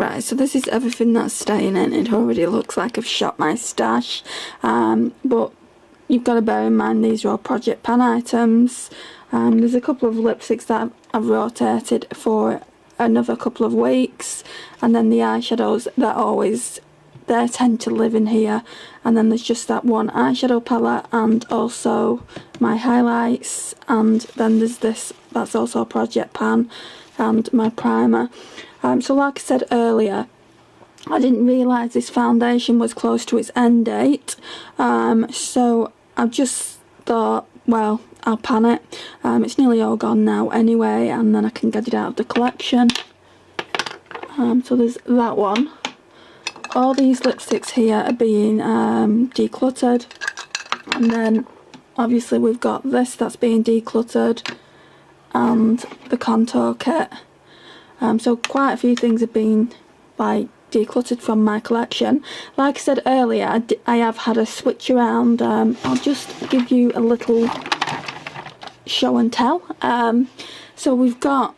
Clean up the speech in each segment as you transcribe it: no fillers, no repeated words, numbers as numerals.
Right, so this is everything that's staying in. It already looks like I've shot my stash, but you've got to bear in mind these are all Project Pan items. There's a couple of lipsticks that I've rotated for another couple of weeks, and then the eyeshadows they tend to live in here, and then there's just that one eyeshadow palette and also my highlights, and then there's this that's also Project Pan, and my primer. So like I said earlier, I didn't realise this foundation was close to its end date, so I just thought, well, I'll pan it. It's nearly all gone now anyway, and then I can get it out of the collection. So there's that one. All these lipsticks here are being decluttered, and then obviously we've got this that's being decluttered, and the contour kit. So quite a few things have been like decluttered from my collection. Like I said earlier, I have had a switch around. I'll just give you a little show and tell. So we've got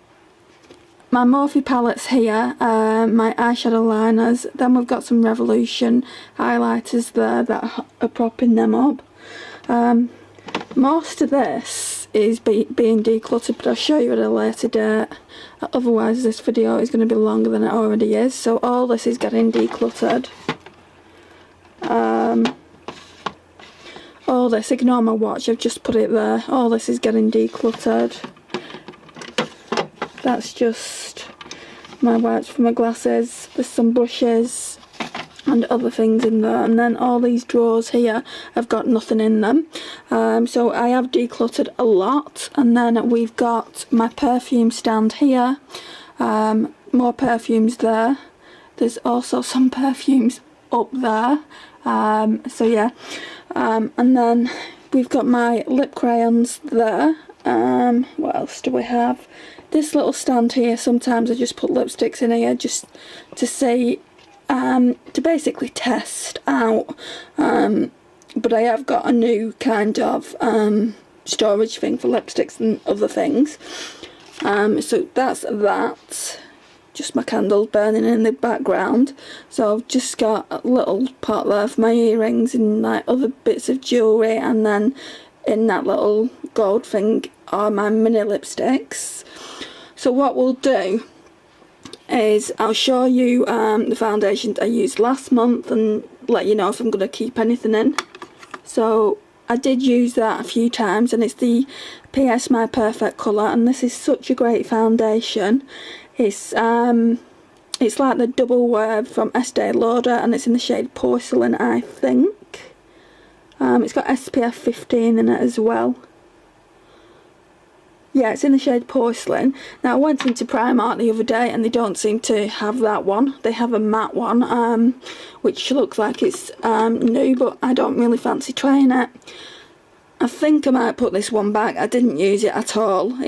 my Morphe palettes here, my eyeshadow liners, then we've got some Revolution highlighters there that are propping them up. Most of this is being decluttered, but I'll show you at a later date. Otherwise this video is going to be longer than it already is. So all this is getting decluttered. All this, ignore my watch, I've just put it there. All this is getting decluttered. That's just my wipes for my glasses. There's some brushes and other things in there, and then all these drawers here have got nothing in them. So I have decluttered a lot, and then we've got my perfume stand here, more perfumes there. There's also some perfumes up there, so yeah, and then we've got my lip crayons there. What else do we have? This little stand here, sometimes I just put lipsticks in here just to see, to basically test out, but I have got a new kind of storage thing for lipsticks and other things. So that's that. Just my candles burning in the background. So I've just got a little pot there for my earrings and like other bits of jewellery, and then in that little gold thing are my mini lipsticks. So what we'll do is I'll show you the foundations I used last month and let you know if I'm going to keep anything in. So I did use that a few times, and it's the PS My Perfect Colour, and this is such a great foundation. It's like the double wear from Estee Lauder, and it's in the shade Porcelain, I think. It's got SPF 15 in it as well. Yeah, it's in the shade Porcelain. Now I went into Primark the other day and they don't seem to have that one. They have a matte one, which looks like it's new, but I don't really fancy trying it. I think I might put this one back. I didn't use it at all.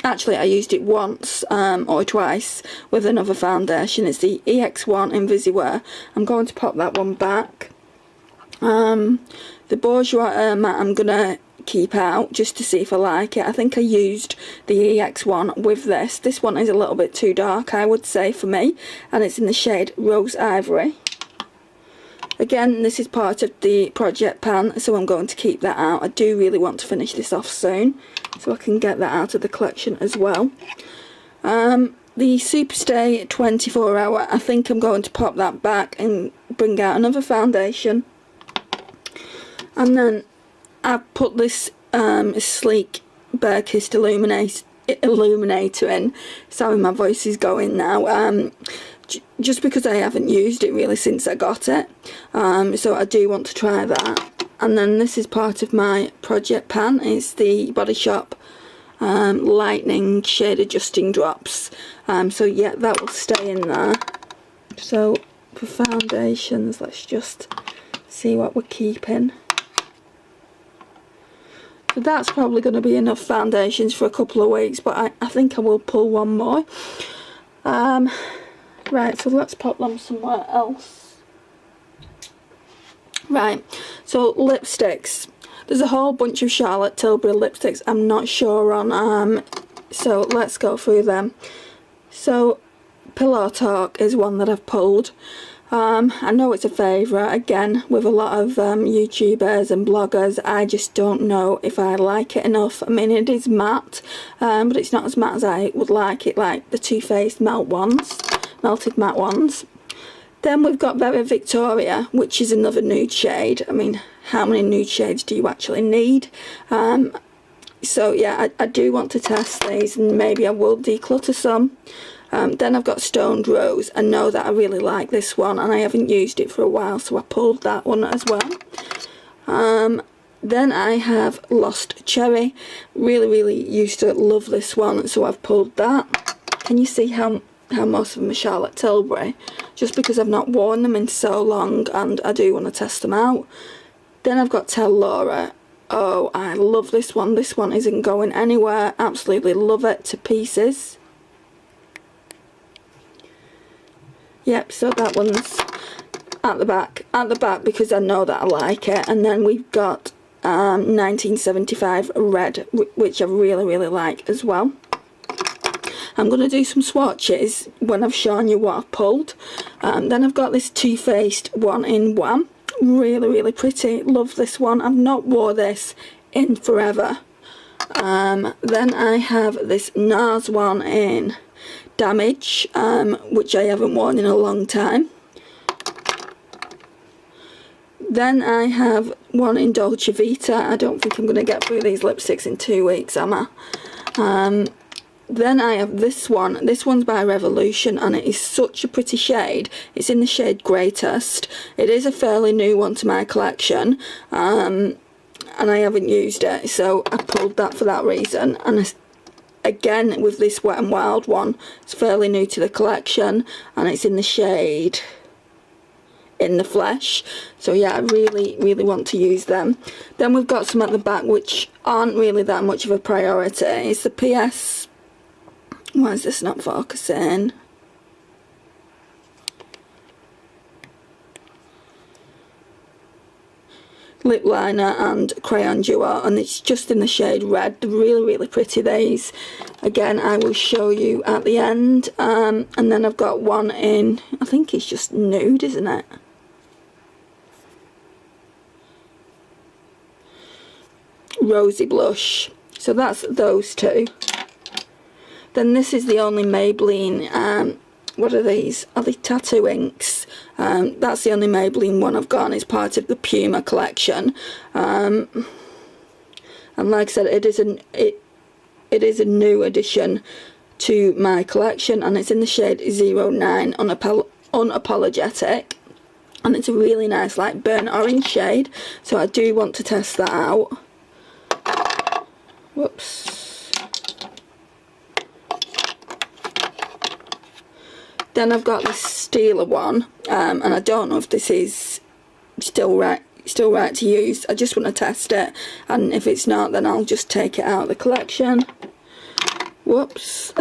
Actually I used it once or twice with another foundation. It's the EX1 Invisiwear. I'm going to pop that one back. The Bourjois matte I'm gonna keep out just to see if I like it. I think I used the EX1 with this. This one is a little bit too dark, I would say, for me, and it's in the shade Rose Ivory. Again, this is part of the Project Pan, so I'm going to keep that out. I do really want to finish this off soon, so I can get that out of the collection as well. The Superstay 24 Hour, I think I'm going to pop that back and bring out another foundation. And then I've put this sleek Bare Kissed illuminator in. Sorry, my voice is going now. Just because I haven't used it really since I got it. So I do want to try that. And then this is part of my Project Pan. It's the Body Shop Lightning Shade Adjusting Drops. So yeah, that will stay in there. So for foundations, let's just see what we're keeping. So that's probably going to be enough foundations for a couple of weeks, but I think I will pull one more. Right, so let's pop them somewhere else. Right, so lipsticks. There's a whole bunch of Charlotte Tilbury lipsticks I'm not sure on, so let's go through them. So Pillow Talk is one that I've pulled. I know it's a favourite, again, with a lot of YouTubers and bloggers. I just don't know if I like it enough. I mean, it is matte, but it's not as matte as I would like it, like the Too Faced melted matte ones. Then we've got Very Victoria, which is another nude shade. I mean, how many nude shades do you actually need? So yeah, I do want to test these, and maybe I will declutter some. Then I've got Stoned Rose. I know that I really like this one, and I haven't used it for a while, so I pulled that one as well. Then I have Lost Cherry. Really used to love this one, so I've pulled that. Can you see how most of them are Charlotte Tilbury? Just because I've not worn them in so long, and I do want to test them out. Then I've got Tell Laura. Oh, I love this one. This one isn't going anywhere. Absolutely love it to pieces. Yep, so that one's at the back because I know that I like it. And then we've got 1975 Red, which I really like as well. I'm going to do some swatches when I've shown you what I've pulled. Then I've got this Too Faced one in Wham. Really pretty. Love this one. I've not wore this in forever. Then I have this NARS one in Damage, which I haven't worn in a long time. Then I have one in Dolce Vita. I don't think I'm going to get through these lipsticks in 2 weeks, am I? Then I have this one. This one's by Revolution, and it is such a pretty shade. It's in the shade Greatest. It is a fairly new one to my collection, and I haven't used it, so I pulled that for that reason. And again, with this Wet n Wild one, it's fairly new to the collection, and it's in the shade In the Flesh. So yeah, I really want to use them. Then we've got some at the back which aren't really that much of a priority. It's the PS... Why is this not focusing? Lip liner and crayon duo, and it's just in the shade Red. They're really pretty, these. Again, I will show you at the end. And then I've got one in, I think it's just nude, isn't it? Rosy Blush. So that's those two. Then this is the only Maybelline, what are these? Are they Tattoo Inks? That's the only Maybelline one I've got, and it's part of the Puma collection. And like I said, it is a new addition to my collection, and it's in the shade 09 Unapologetic. And it's a really nice, like, burnt orange shade, so I do want to test that out. Whoops. Then I've got this Stila one, and I don't know if this is still right to use. I just want to test it, and if it's not, then I'll just take it out of the collection. Whoops.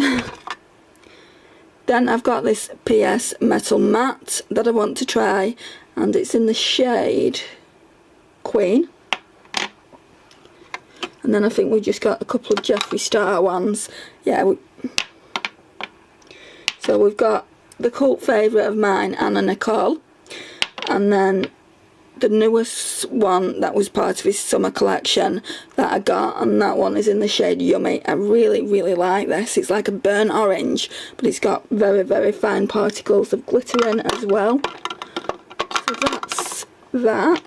Then I've got this PS Metal Matte that I want to try, and it's in the shade Queen. And then I think we just got a couple of Jeffree Star ones. Yeah, so we've got the cult favourite of mine, Anna Nicole, and then the newest one that was part of his summer collection that I got, and that one is in the shade Yummy. I really like this. It's like a burnt orange, but it's got very fine particles of glitter in as well. So that's that.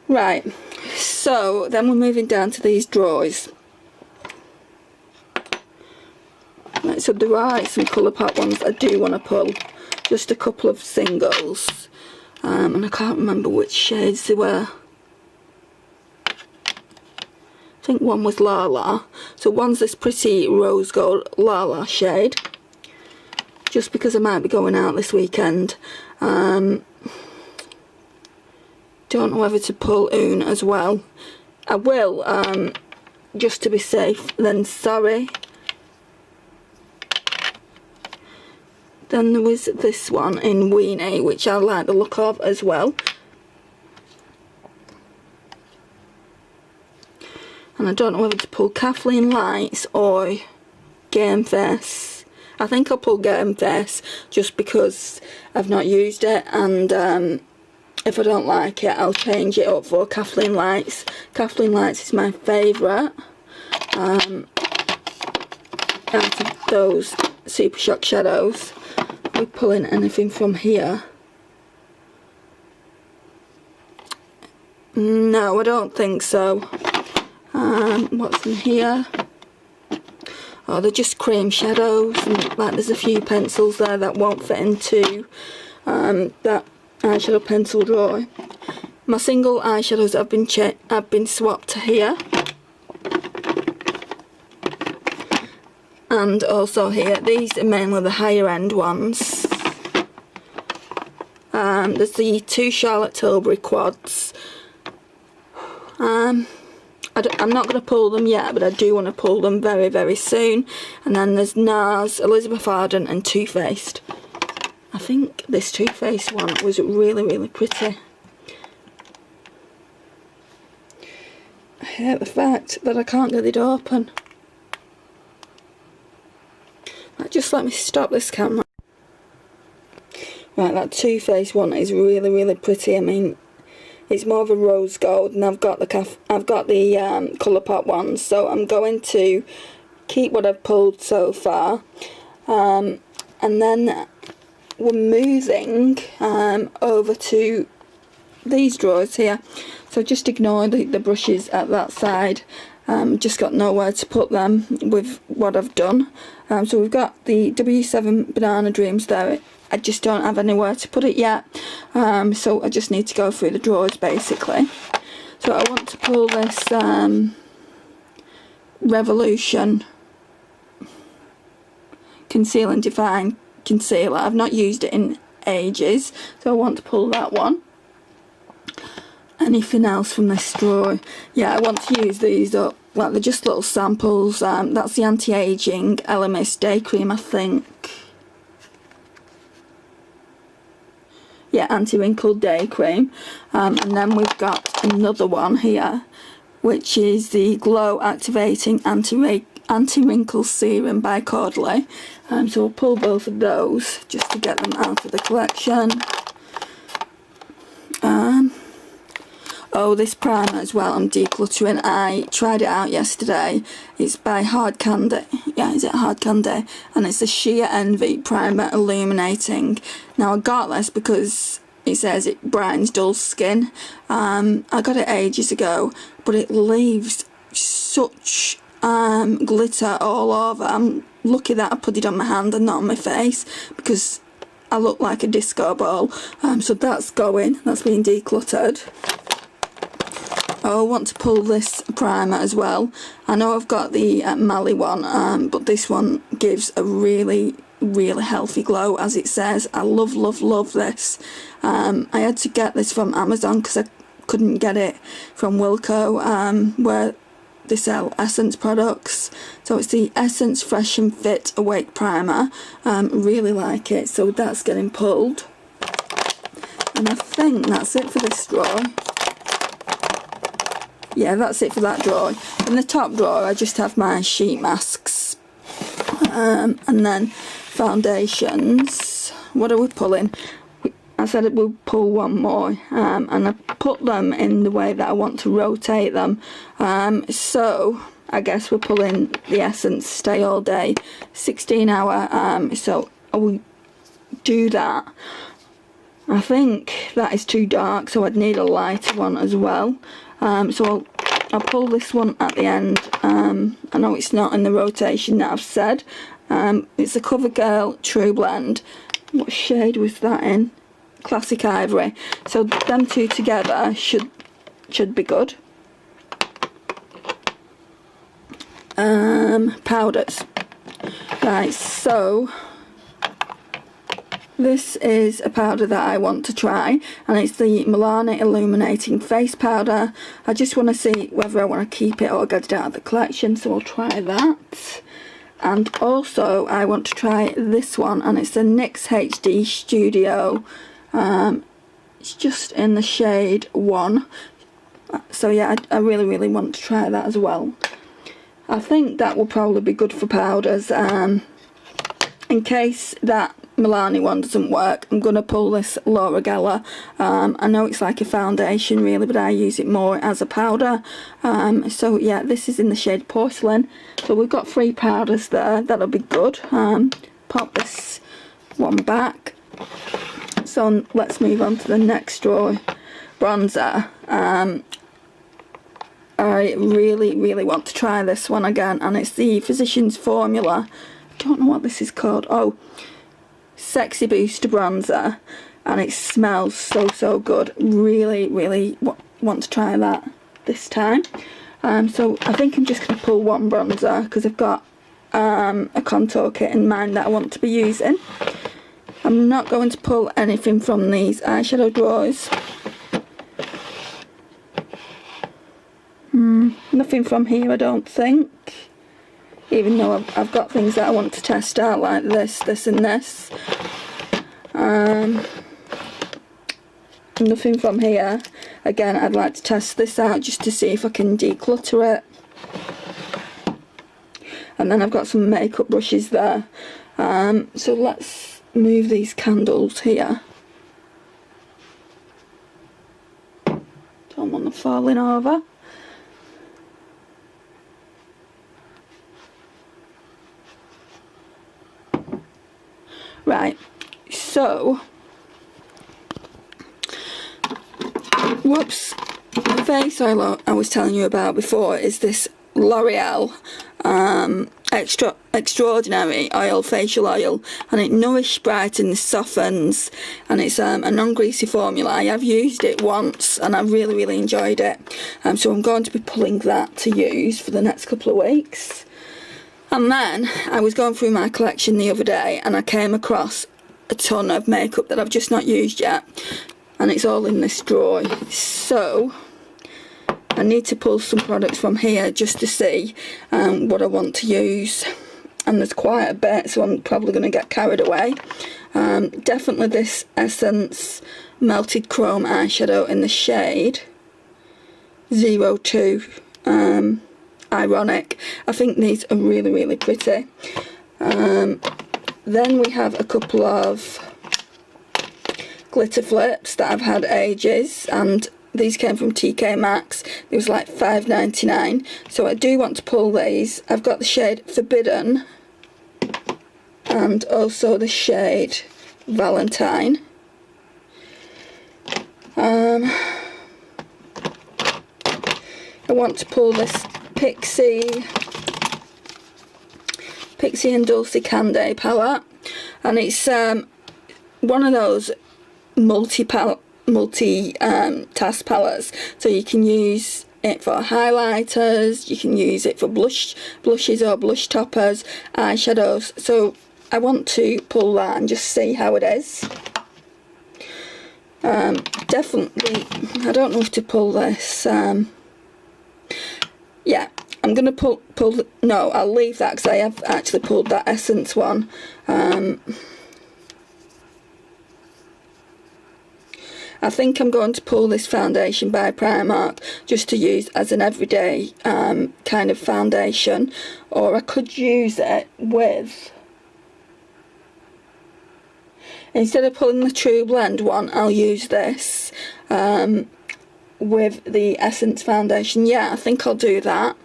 Right, so then we're moving down to these drawers. Right, so there are some Colourpop ones I do want to pull, just a couple of singles, and I can't remember which shades they were. I think one was Lala, so one's this pretty rose gold Lala shade, just because I might be going out this weekend. Don't know whether to pull Oon as well. I will, just to be safe, then Sorry. Then there was this one in Weenie, which I like the look of as well. and I don't know whether to pull Kathleen Lights or Game Face. I think I'll pull Game Face just because I've not used it, and if I don't like it I'll change it up for Kathleen Lights. Kathleen Lights is my favourite out of those Super Shock shadows. Are we pulling anything from here? No, I don't think so. What's in here? Oh, they're just cream shadows, and like there's a few pencils there that won't fit into that eyeshadow pencil drawer. My single eyeshadows have been swapped to here, and also here. These are mainly the higher end ones. There's the two Charlotte Tilbury quads. I'm not going to pull them yet, but I do want to pull them very, very soon. And then there's NARS, Elizabeth Arden and Too Faced. I think this Too Faced one was really, really pretty. I hate the fact that I can't get it open. Right, just let me stop this camera. Right, that Too Faced one is really, really pretty. I mean, it's more of a rose gold, and I've got the Colourpop ones, so I'm going to keep what I've pulled so far, and then we're moving over to these drawers here. So just ignore the brushes at that side. Just got nowhere to put them with what I've done. So we've got the W7 Banana Dreams there. I just don't have anywhere to put it yet, so I just need to go through the drawers basically. So I want to pull this Revolution Conceal and Define Concealer. I've not used it in ages, so I want to pull that one. Anything else from this drawer? Yeah, I want to use these up. Like, they're just little samples. That's the Anti-Aging Elemis Day Cream, I think. Yeah, Anti-Wrinkle Day Cream. And then we've got another one here, which is the Glow Activating Anti-Wrinkle Serum by Caudalie. So we'll pull both of those just to get them out of the collection. Oh, this primer as well, I'm decluttering. I tried it out yesterday. It's by Hard Candy. Yeah, is it Hard Candy? And it's the Sheer Envy Primer Illuminating. Now, I got this because it says it brightens dull skin. I got it ages ago, but it leaves such glitter all over. I'm lucky that I put it on my hand and not on my face, because I look like a disco ball. So that's going. That's being decluttered. I want to pull this primer as well. I know I've got the Mally one, but this one gives a really, really healthy glow, as it says. I love, love, love this. I had to get this from Amazon because I couldn't get it from Wilko, where they sell Essence products. So it's the Essence Fresh and Fit Awake Primer. Really like it, so that's getting pulled. And I think that's it for this drawer. Yeah, that's it for that drawer. In the top drawer I just have my sheet masks, and then foundations. What are we pulling? I said we'll pull one more, and I put them in the way that I want to rotate them. So I guess we're pulling the Essence Stay All Day 16 hour, so I will do that. I think that is too dark, so I'd need a lighter one as well. So I'll pull this one at the end. I know it's not in the rotation that I've said. It's a CoverGirl True Blend. What shade was that in? Classic Ivory. So them two together should be good. Powders. Right, so this is a powder that I want to try, and it's the Milani Illuminating Face Powder. I just want to see whether I want to keep it or get it out of the collection, so I'll try that. And also I want to try this one, and it's the NYX HD Studio. It's just in the shade 1. So yeah, I really want to try that as well. I think that will probably be good for powders. In case that Milani one doesn't work, I'm going to pull this Laura Geller. I know it's like a foundation really, but I use it more as a powder. So yeah, this is in the shade Porcelain. So we've got 3 powders there, that'll be good. Pop this one back. So let's move on to the next draw, bronzer. I really want to try this one again, and it's the Physicians Formula. I don't know what this is called. Oh, Sexy Booster Bronzer, and it smells so good. Really want to try that this time. So I think I'm just going to pull one bronzer because I've got a contour kit in mind that I want to be using. I'm not going to pull anything from these eyeshadow drawers. Nothing from here, I don't think. Even though I've got things that I want to test out, like this and this. Nothing from here. Again, I'd like to test this out just to see if I can declutter it. And then I've got some makeup brushes there. So let's move these candles here. Don't want them falling over. Right, so, whoops, the face oil I was telling you about before is this L'Oreal Extraordinary Oil Facial Oil, and it nourishes, brightens, softens, and it's a non-greasy formula. I have used it once and I really enjoyed it, so I'm going to be pulling that to use for the next couple of weeks. And then I was going through my collection the other day and I came across a ton of makeup that I've just not used yet, and it's all in this drawer. So I need to pull some products from here just to see what I want to use, and there's quite a bit, so I'm probably going to get carried away. Definitely this Essence Melted Chrome eyeshadow in the shade 02. Ironic. I think these are really pretty. Then we have a couple of glitter flips that I've had ages, and these came from TK Maxx. It was like $5.99, so I do want to pull these. I've got the shade Forbidden and also the shade Valentine. I want to pull this Pixie and Dulce Candy palette, and it's one of those multi-task palettes, so you can use it for highlighters, you can use it for blushes or blush toppers, eyeshadows. So I want to pull that and just see how it is. Definitely, I don't know if to pull this. Yeah, I'm going to pull no, I'll leave that because I have actually pulled that Essence one. I think I'm going to pull this foundation by Primark just to use as an everyday kind of foundation, or I could use it with, instead of pulling the True Blend one, I'll use this with the Essence foundation. Yeah, I think I'll do that.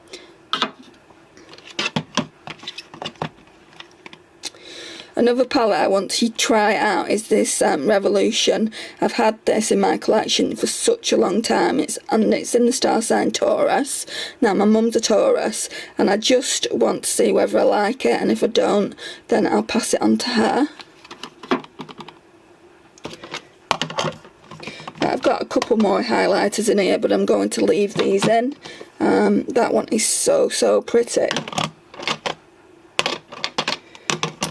Another palette I want to try out is this Revolution. I've had this in my collection for such a long time. It's in the star sign Taurus. Now my mum's a Taurus, and I just want to see whether I like it, and if I don't, then I'll pass it on to her. I've got a couple more highlighters in here, but I'm going to leave these in. That one is so pretty.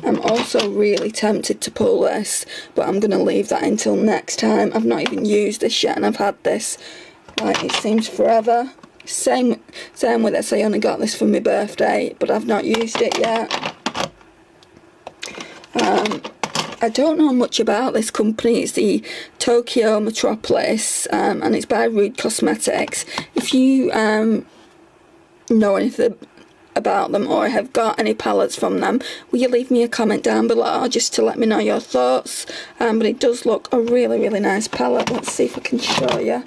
I'm also really tempted to pull this, but I'm going to leave that until next time. I've not even used this yet, and I've had this, like, it seems forever. Same with this. I only got this for my birthday, but I've not used it yet. I don't know much about this company. It's the Tokyo Metropolis, and it's by Rude Cosmetics. If you know anything about them or have got any palettes from them, will you leave me a comment down below just to let me know your thoughts? But it does look a really, really nice palette. Let's see if I can show you.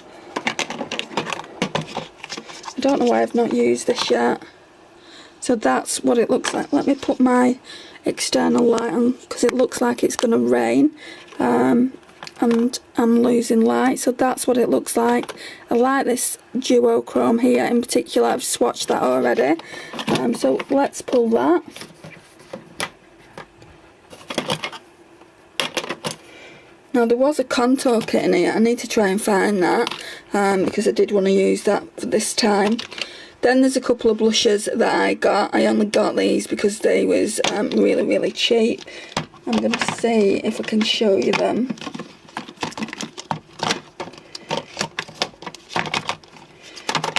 I don't know why I've not used this yet. So that's what it looks like. Let me put my external light on because it looks like it's going to rain, and I'm losing light. So that's what it looks like. I like this duochrome here in particular. I've swatched that already. So let's pull that. Now there was a contour kit in here. I need to try and find that because I did want to use that for this time. Then there's a couple of blushes that I got. I only got these because they was really, really cheap. I'm going to see if I can show you them.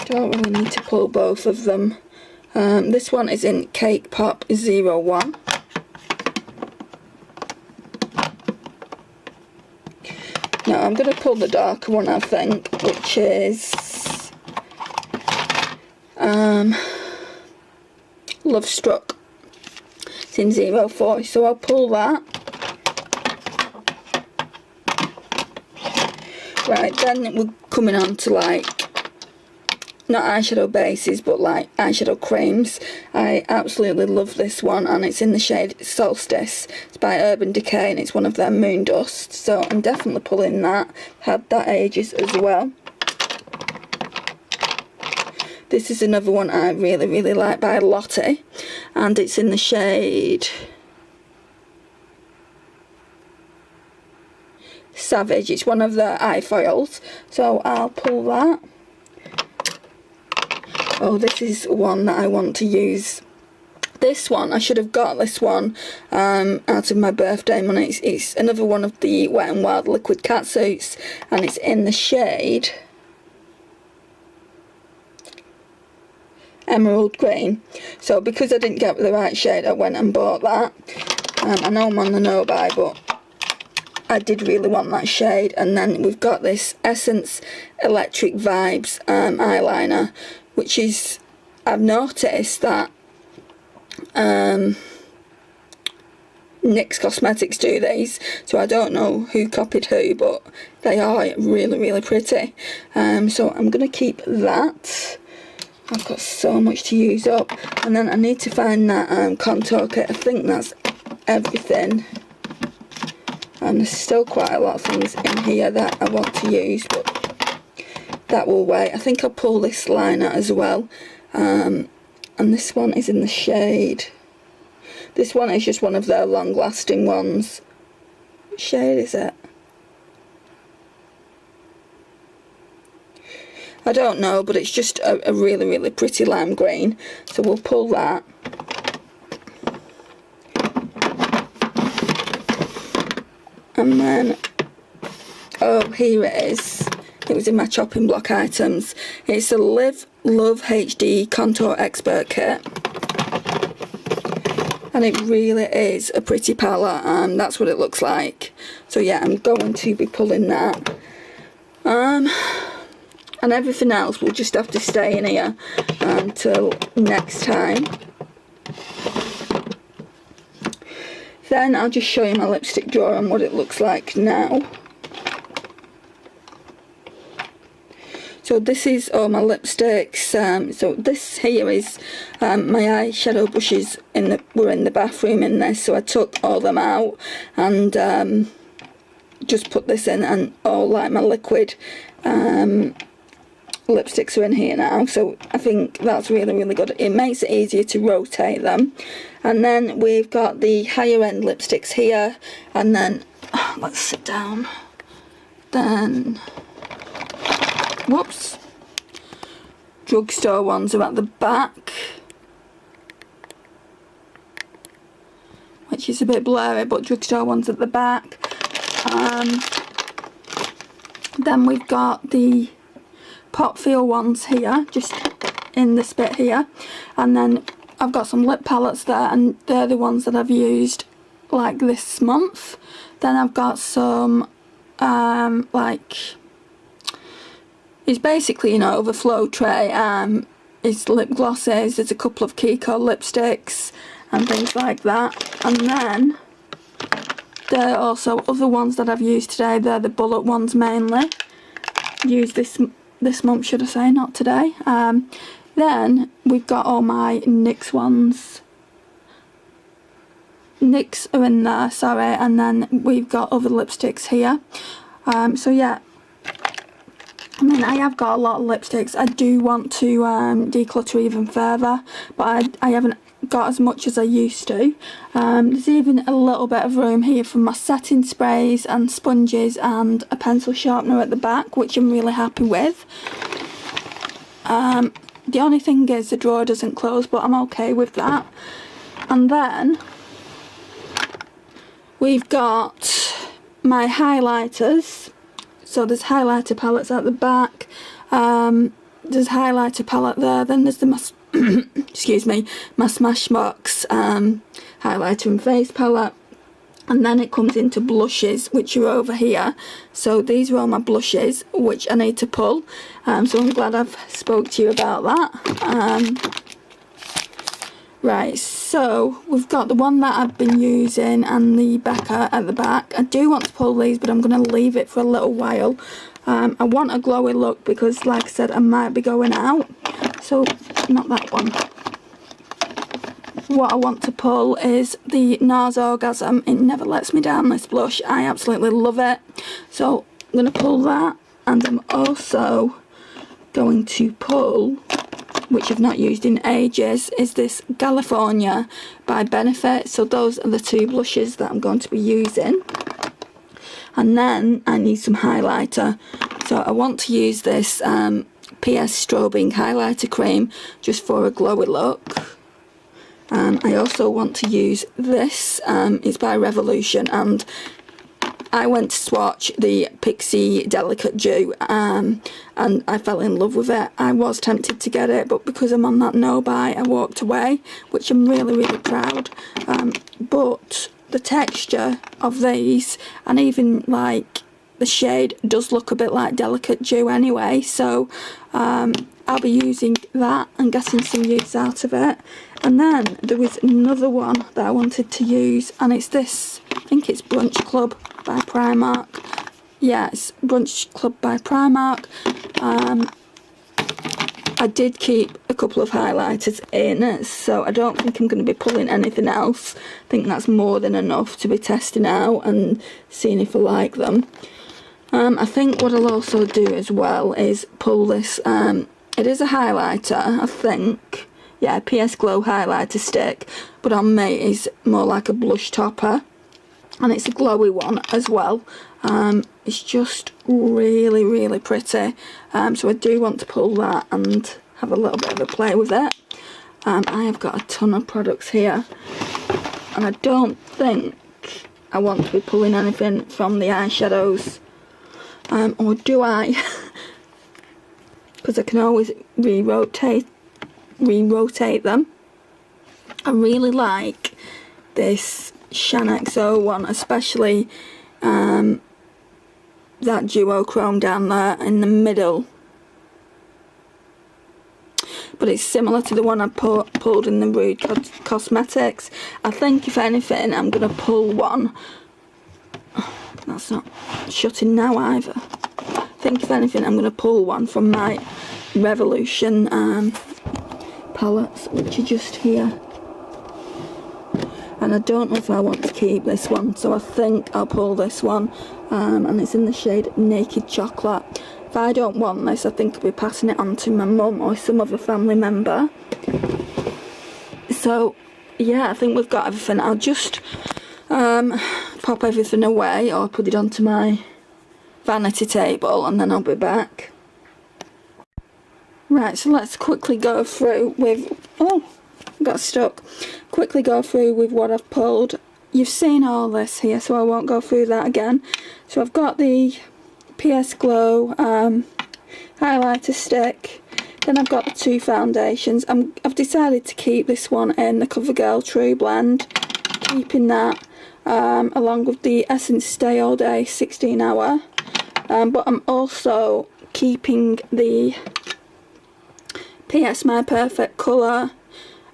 Don't really need to pull both of them. This one is in Cake Pop 01. Now I'm going to pull the darker one, I think, which is Love Struck. It's in 04, so I'll pull that. Right, then we're coming on to like, not eyeshadow bases, but like eyeshadow creams. I absolutely love this one, and it's in the shade Solstice. It's by Urban Decay, and it's one of their Moon Dust, so I'm definitely pulling that. Had that ages as well. This is another one I really, really like by Lottie, and it's in the shade Savage. It's one of the eye foils, so I'll pull that. Oh, this is one that I want to use. This one, I should have got this one out of my birthday money. It's another one of the Wet n Wild liquid catsuits, and it's in the shade Emerald Green. So because I didn't get the right shade, I went and bought that. I know I'm on the no buy, but I did really want that shade. And then we've got this Essence Electric Vibes eyeliner, which is, I've noticed that NYX Cosmetics do these, so I don't know who copied who, but they are really, really pretty. So I'm going to keep that. I've got so much to use up. And then I need to find that contour kit. I think that's everything. And there's still quite a lot of things in here that I want to use, but that will wait. I think I'll pull this liner as well. And this one is in the shade. This one is just one of their long-lasting ones. What shade is it? I don't know, but it's just a really, really pretty lime green. So we'll pull that. And then, oh, here it is. It was in my chopping block items. It's a Live Love HD Contour Expert Kit. And it really is a pretty palette, and that's what it looks like. So yeah, I'm going to be pulling that. And everything else will just have to stay in here until next time. Then I'll just show you my lipstick drawer and what it looks like now. So this is all my lipsticks. So this here is my eyeshadow brushes were in the bathroom in this, so I took all them out and just put this in, and all like my liquid lipsticks are in here now, so I think that's really, really good. It makes it easier to rotate them. And then we've got the higher end lipsticks here, and then let's sit down. Then whoops, drugstore ones are at the back, which is a bit blurry, but drugstore ones at the back. Then we've got the Pop Feel ones here, just in this bit here, and then I've got some lip palettes there, and they're the ones that I've used like this month. Then I've got some like, it's basically an overflow tray. It's lip glosses, there's a couple of Kiko lipsticks and things like that. And then there are also other ones that I've used today. They're the bullet ones mainly. Used this month, should I say, not today. Then we've got all my NYX ones. NYX are in there, sorry, and then we've got other lipsticks here. So yeah, I mean, I have got a lot of lipsticks. I do want to declutter even further, but I haven't got as much as I used to. There's even a little bit of room here for my setting sprays and sponges and a pencil sharpener at the back, which I'm really happy with. The only thing is the drawer doesn't close, but I'm okay with that. And then we've got my highlighters. So there's highlighter palettes at the back. There's highlighter palette there. Then there's the excuse me, my Smashbox highlighter and face palette. And then it comes into blushes, which are over here. So these are all my blushes, which I need to pull. So I'm glad I've spoke to you about that. Right, so we've got the one that I've been using and the Becca at the back. I do want to pull these, but I'm going to leave it for a little while. I want a glowy look because, like I said, I might be going out. So, not that one. What I want to pull is the NARS Orgasm. It never lets me down, this blush. I absolutely love it. So I'm going to pull that, and I'm also going to pull, which I've not used in ages, is this California by Benefit. So those are the two blushes that I'm going to be using. And then I need some highlighter. So I want to use this PS Strobing highlighter cream just for a glowy look. I also want to use this, it's by Revolution, and I went to swatch the Pixie Delicate Dew and I fell in love with it. I was tempted to get it, but because I'm on that no buy, I walked away, which I'm really proud. But the texture of these, and even like the shade, does look a bit like Delicate Dew anyway, so I'll be using that and getting some use out of it. And then there was another one that I wanted to use, and it's this, I think it's Brunch Club by Primark. Yeah, it's Brunch Club by Primark. I did keep a couple of highlighters in, so I don't think I'm going to be pulling anything else. I think that's more than enough to be testing out and seeing if I like them. I think what I'll also do as well is pull this, it is a highlighter, I think. Yeah, PS Glow highlighter stick, but on me it's more like a blush topper, and it's a glowy one as well. It's just really pretty, so I do want to pull that and have a little bit of a play with it. I have got a ton of products here, and I don't think I want to be pulling anything from the eyeshadows, or do I? Because I can always re-rotate them. I really like this Shaaanxo one, especially that duochrome down there in the middle, but it's similar to the one I pulled in the Rude Cosmetics. I think if anything I'm going to pull one, that's not shutting now either. I think if anything I'm going to pull one from my Revolution palettes, which are just here. And I don't know if I want to keep this one, so I think I'll pull this one, and it's in the shade Naked Chocolate. If I don't want this, I think I'll be passing it on to my mum or some other family member. So yeah, I think we've got everything. I'll just pop everything away or put it onto my vanity table, and then I'll be back. Right, so let's quickly go through with, oh, got stuck. Quickly go through with what I've pulled. You've seen all this here, so I won't go through that again. So I've got the PS Glow highlighter stick. Then I've got the two foundations. I've decided to keep this one in the CoverGirl True Blend. Keeping that. along with the Essence Stay All Day 16 Hour. But I'm also keeping the PS My Perfect Colour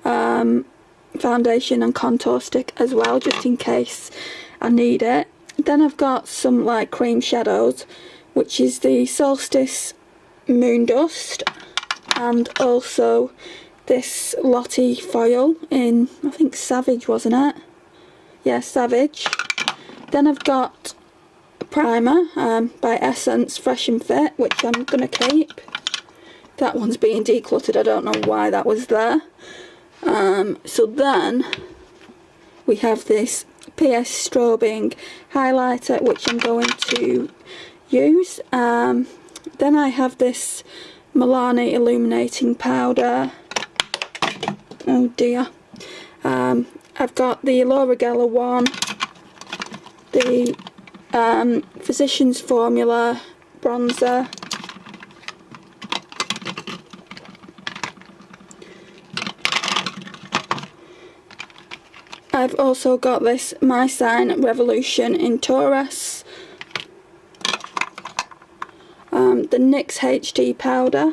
foundation and contour stick as well, just in case I need it. Then I've got some like cream shadows, which is the Solstice Moon Dust, and also this Lottie foil in, I think, Savage, wasn't it? Yeah, Savage. Then I've got a primer by Essence, Fresh and Fit, which I'm going to keep. That one's being decluttered, I don't know why that was there. So then we have this PS Strobing highlighter, which I'm going to use. Then I have this Milani Illuminating Powder. Oh dear. I've got the Laura Geller one, the Physicians Formula bronzer, I've also got this My Sign Revolution in Taurus, the NYX HD powder,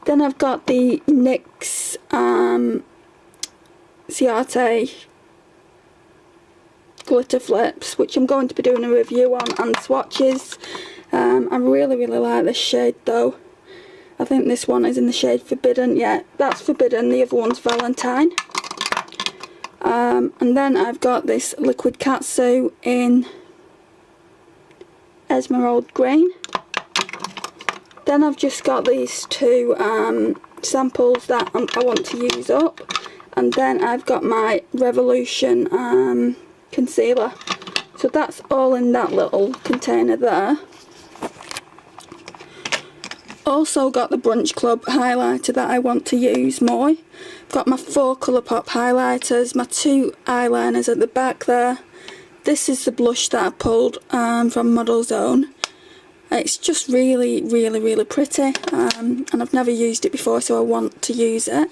then I've got the NYX Ciate glitter flips, which I'm going to be doing a review on, and swatches. I really like this shade though. I think this one is in the shade Forbidden. Yeah, that's Forbidden, the other one's Valentine. And then I've got this Liquid Katsu in Emerald Green. Then I've just got these two samples that I want to use up. And then I've got my Revolution concealer. So that's all in that little container there. Also got the Brunch Club highlighter that I want to use more. Got my 4 Colourpop highlighters, my 2 eyeliners at the back there. This is the blush that I pulled from Model Zone. It's just really pretty, and I've never used it before, so I want to use it.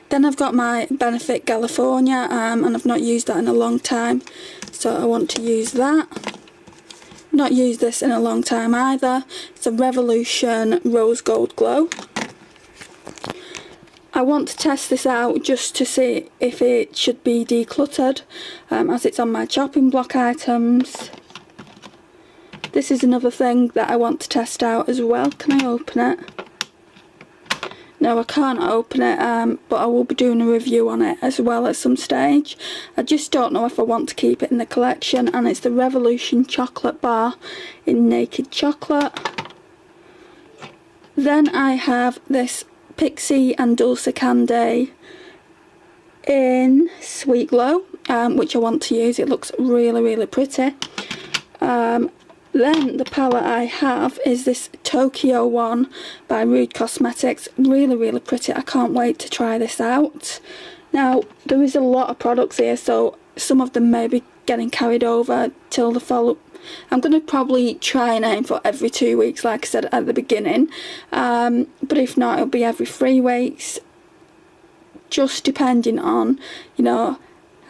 Then I've got my Benefit California, and I've not used that in a long time, so I want to use that. Not used this in a long time either. It's a Revolution Rose Gold Glow. I want to test this out just to see if it should be decluttered, as it's on my chopping block items. This is another thing that I want to test out as well. Can I open it? No, I can't open it, but I will be doing a review on it as well at some stage. I just don't know if I want to keep it in the collection, and it's the Revolution Chocolate Bar in Naked Chocolate. Then I have this Pixie and Dulce Candy in Sweet Glow, which I want to use. It looks really pretty. Then the palette I have is this Tokyo one by Rude Cosmetics. Really pretty. I can't wait to try this out. Now, there is a lot of products here, so some of them may be getting carried over till the follow. I'm going to probably try and aim for every 2 weeks, like I said at the beginning. But if not, it'll be every 3 weeks. Just depending on, you know,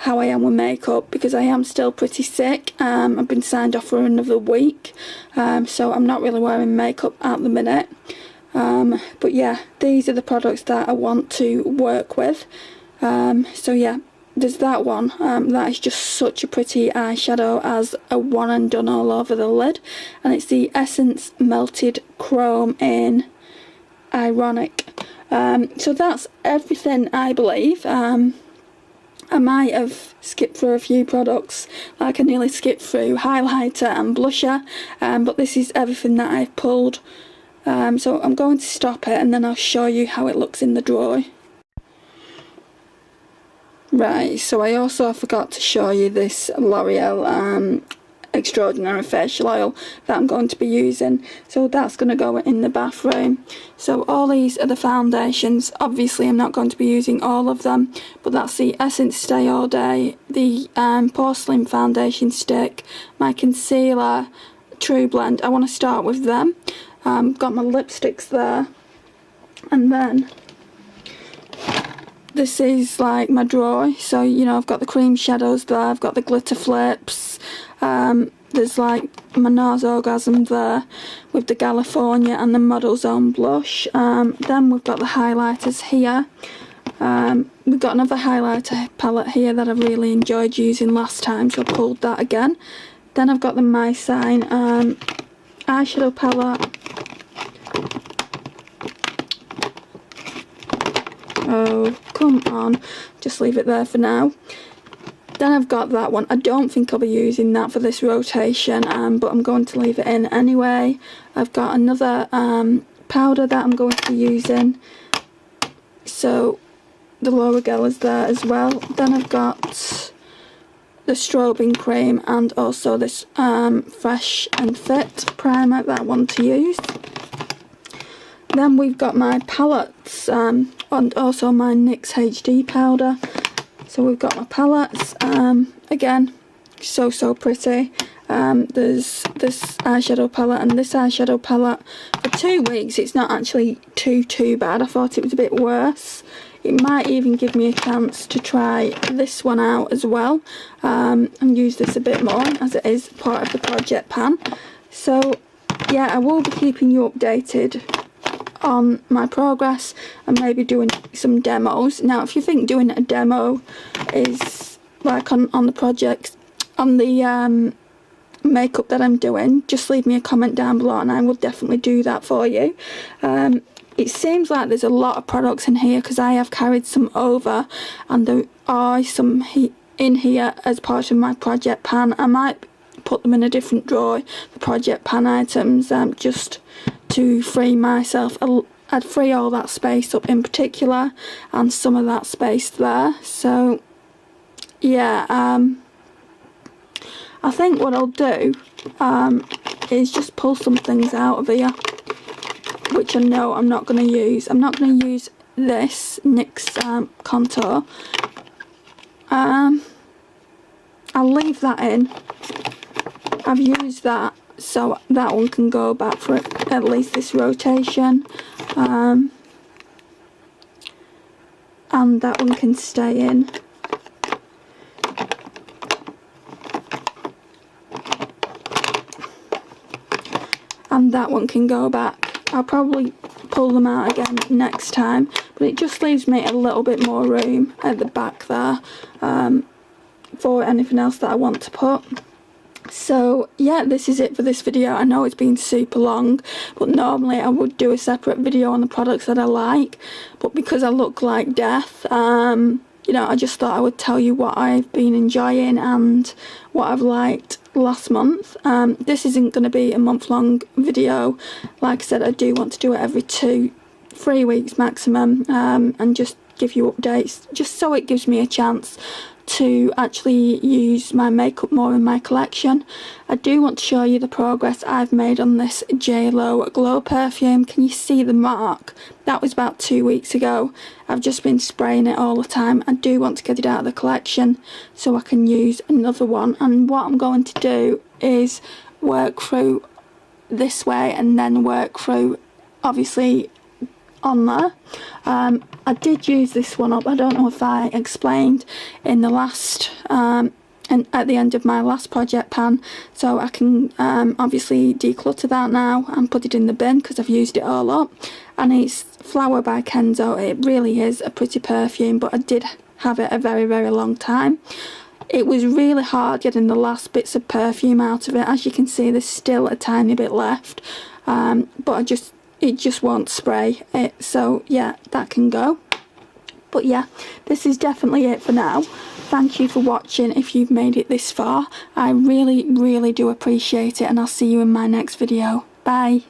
how I am with makeup, because I am still pretty sick. I've been signed off for another week, so I'm not really wearing makeup at the minute. But yeah, these are the products that I want to work with. So yeah, there's that one. That is just such a pretty eyeshadow as a one and done all over the lid, and it's the Essence Melted Chrome in Ironic. So that's everything, I believe. I might have skipped through a few products, like I nearly skipped through highlighter and blusher, but this is everything that I've pulled. So I'm going to stop it and then I'll show you how it looks in the drawer. Right, so I also forgot to show you this L'Oreal Extraordinary Facial Oil that I'm going to be using. So that's going to go in the bathroom. So all these are the foundations. Obviously I'm not going to be using all of them, but that's the Essence Stay All Day, the Porcelain Foundation Stick, my concealer, True Blend. I want to start with them. Got my lipsticks there, and then this is like my drawer. So, you know, I've got the cream shadows there, I've got the glitter flips, there's like my NARS Orgasm there with the California and the Model Zone blush. Then we've got the highlighters here. We've got another highlighter palette here that I really enjoyed using last time, so I pulled that again. Then I've got the My Sign eyeshadow palette. Oh, come on, just leave it there for now. Then I've got that one. I don't think I'll be using that for this rotation, but I'm going to leave it in anyway. I've got another powder that I'm going to be using, so the Laura Geller is there as well. Then I've got the strobing cream and also this Fresh and Fit primer that I want to use. Then we've got my palettes and also my NYX HD powder. So we've got my palettes, again, so pretty. There's this eyeshadow palette and this eyeshadow palette. For 2 weeks it's not actually too bad. I thought it was a bit worse. It might even give me a chance to try this one out as well, and use this a bit more as it is part of the project pan. So yeah, I will be keeping you updated on my progress and maybe doing some demos. Now if you think doing a demo is like on the project, on the makeup that I'm doing, just leave me a comment down below and I will definitely do that for you. It seems like there's a lot of products in here because I have carried some over and there are some in here as part of my project pan. I might put them in a different drawer, the project pan items, just to free myself. I'd free all that space up in particular and some of that space there. So yeah, I think what I'll do is just pull some things out of here which I know I'm not going to use. I'm not going to use this NYX contour. I'll leave that in. I've used that, so that one can go back for at least this rotation, and that one can stay in. And that one can go back. I'll probably pull them out again next time, but it just leaves me a little bit more room at the back there for anything else that I want to put. So yeah, this is it for this video. I know it's been super long, but normally I would do a separate video on the products that I like, but because I look like death, you know, I just thought I would tell you what I've been enjoying and what I've liked last month. This isn't going to be a month-long video. Like I said, I do want to do it every 2-3 weeks maximum, and just give you updates, just so it gives me a chance to actually use my makeup more in my collection. I do want to show you the progress I've made on this JLo Glow perfume. Can you see the mark? That was about 2 weeks ago. I've just been spraying it all the time. I do want to get it out of the collection so I can use another one, and what I'm going to do is work through this way and then work through obviously on there. I did use this one up. I don't know if I explained in the last and at the end of my last project pan, so I can obviously declutter that now and put it in the bin because I've used it all up. And it's Flower by Kenzo. It really is a pretty perfume, but I did have it a very long time. It was really hard getting the last bits of perfume out of it. As you can see, there's still a tiny bit left, but it just won't spray it, so yeah, that can go. But yeah, this is definitely it for now. Thank you for watching if you've made it this far. I really do appreciate it, and I'll see you in my next video. Bye.